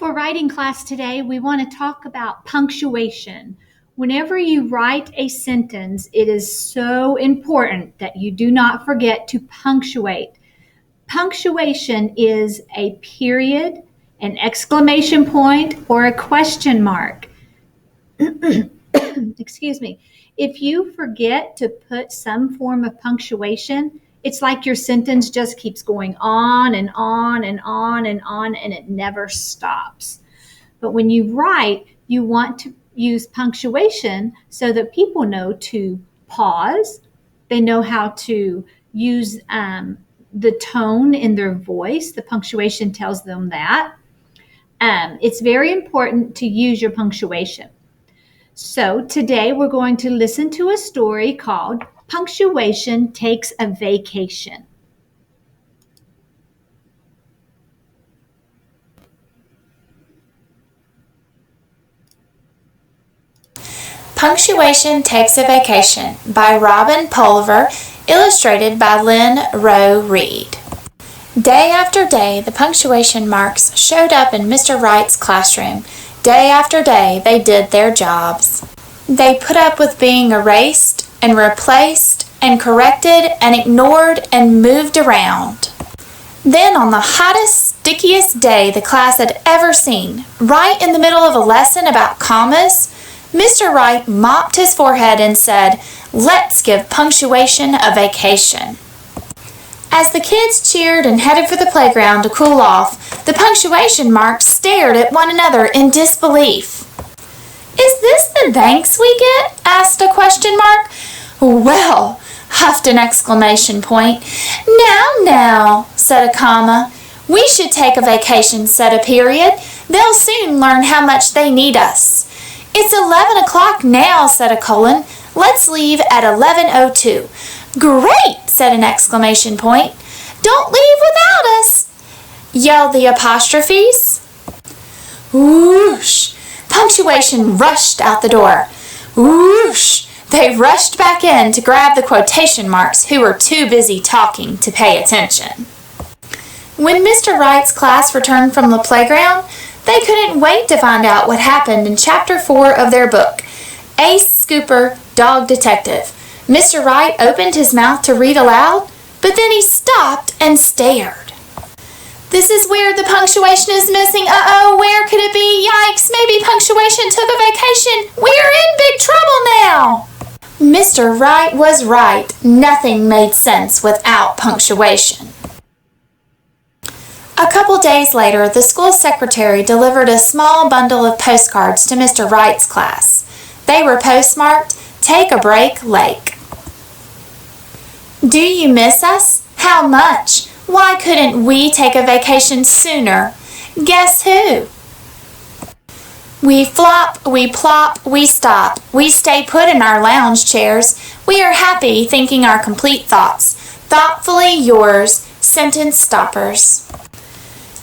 For writing class today, we want to talk about punctuation. Whenever you write a sentence, it is so important that you do not forget to punctuate. Punctuation is a period, an exclamation point, or a question mark. Excuse me. If you forget to put some form of punctuation, it's like your sentence just keeps going on and on and on and on, and it never stops. But when you write, you want to use punctuation so that people know to pause. They know how to use the tone in their voice. The punctuation tells them that. It's very important to use your punctuation. So today we're going to listen to a story called Punctuation Takes a Vacation. Punctuation Takes a Vacation by Robin Pulver, illustrated by Lynn Rowe Reed. Day after day, the punctuation marks showed up in Mr. Wright's classroom. Day after day, they did their jobs. They put up with being erased and replaced and corrected and ignored and moved around. Then on the hottest, stickiest day the class had ever seen, right in the middle of a lesson about commas, Mr. Wright mopped his forehead and said, "Let's give punctuation a vacation." As the kids cheered and headed for the playground to cool off, the punctuation marks stared at one another in disbelief. "Is this the thanks we get?" asked a question mark. "Well," huffed an exclamation point. Now, said a comma. "We should take a vacation," said a period. "They'll soon learn how much they need us." "It's 11 o'clock now," said a colon. "Let's leave at 11:02. "Great," said an exclamation point. "Don't leave without us," yelled the apostrophes. Whoosh! Punctuation rushed out the door. Whoosh! They rushed back in to grab the quotation marks who were too busy talking to pay attention. When Mr. Wright's class returned from the playground, they couldn't wait to find out what happened in Chapter 4 of their book, Ace Scooper, Dog Detective. Mr. Wright opened his mouth to read aloud, but then he stopped and stared. "This is where the punctuation is missing. Uh-oh, where could it be? Yikes, maybe punctuation took a vacation. We're in big trouble now." Mr. Wright was right. Nothing made sense without punctuation. A couple days later, the school secretary delivered a small bundle of postcards to Mr. Wright's class. They were postmarked, "Take a Break, Lake." "Do you miss us? How much? Why couldn't we take a vacation sooner? Guess who? We flop, we plop, we stop. We stay put in our lounge chairs. We are happy thinking our complete thoughts. Thoughtfully yours, sentence stoppers."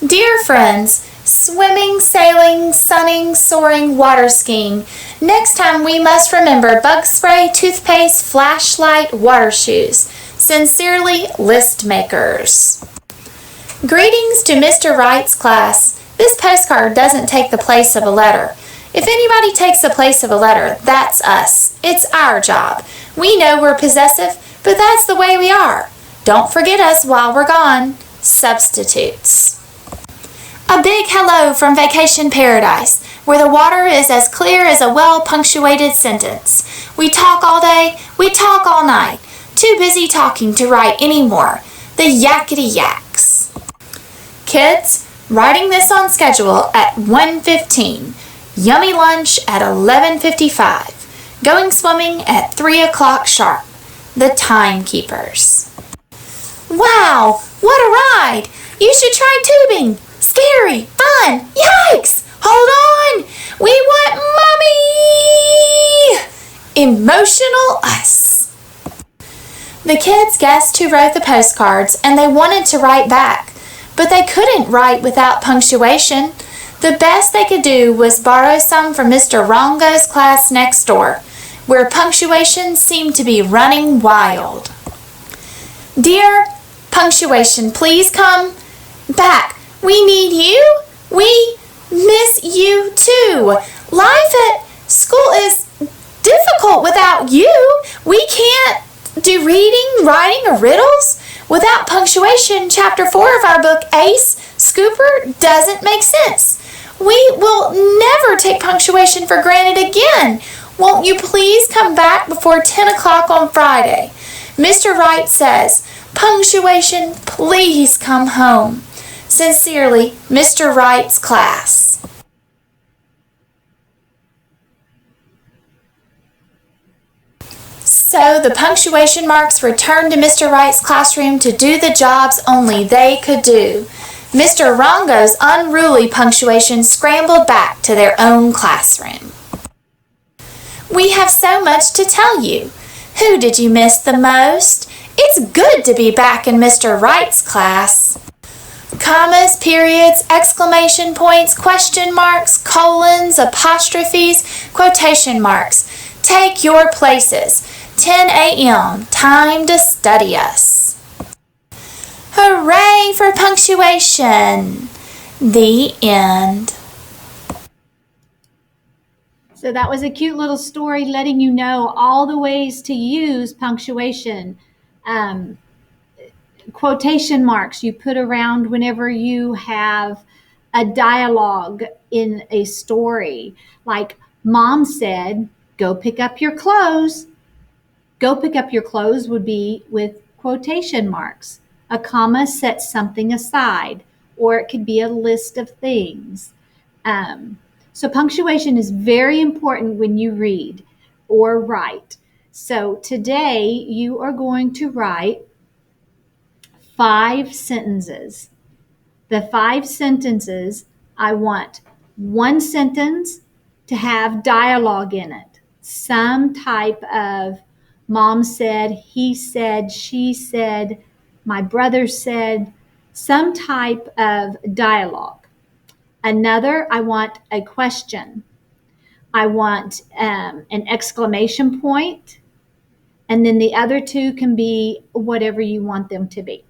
Dear friends, swimming, sailing, sunning, soaring, water skiing. Next time we must remember bug spray, toothpaste, flashlight, water shoes. Sincerely, list makers. Greetings to Mr. Wright's class. This postcard doesn't take the place of a letter. If anybody takes the place of a letter, that's us. It's our job. We know we're possessive, but that's the way we are. Don't forget us while we're gone. Substitutes. A big hello from Vacation Paradise, where the water is as clear as a well-punctuated sentence. We talk all day, we talk all night. Too busy talking to write anymore. The yakety yaks. Kids, writing this on schedule at 1:15. Yummy lunch at 11:55. Going swimming at 3 o'clock sharp. The timekeepers. Wow, what a ride! You should try tubing. Scary, fun, yikes! Hold on! We want Mommy! Emotional us. The kids guessed who wrote the postcards, and they wanted to write back, but they couldn't write without punctuation. The best they could do was borrow some from Mr. Rongo's class next door, where punctuation seemed to be running wild. "Dear punctuation, please come back. We need you. We miss Life at school is difficult without you. We can't do reading, writing, or riddles. Without punctuation, chapter 4 of our book, Ace Scooper, doesn't make sense. We will never take punctuation for granted again. Won't you please come back before 10 o'clock on Friday? Mr. Wright says, punctuation, please come home. Sincerely, Mr. Wright's class. So the punctuation marks returned to Mr. Wright's classroom to do the jobs only they could do. Mr. Rongo's unruly punctuation scrambled back to their own classroom. We have so much to tell you. Who did you miss the most? It's good to be back in Mr. Wright's class. Commas, periods, exclamation points, question marks, colons, apostrophes, quotation marks. Take your places. 10 a.m. Time to study us. Hooray for punctuation! The end. So that was a cute little story letting you know all the ways to use punctuation. Quotation marks you put around whenever you have a dialogue in a story. Like Mom said, go pick up your clothes. Go pick up your clothes would be with quotation marks. A comma sets something aside, or it could be a list of things. So punctuation is very important when you read or write. So today you are going to write 5 sentences. The 5 sentences, I want one sentence to have dialogue in it. Some type of Mom said, he said, she said, my brother said, some type of dialogue. Another, I want a question. I want an exclamation point. And then the other 2 can be whatever you want them to be.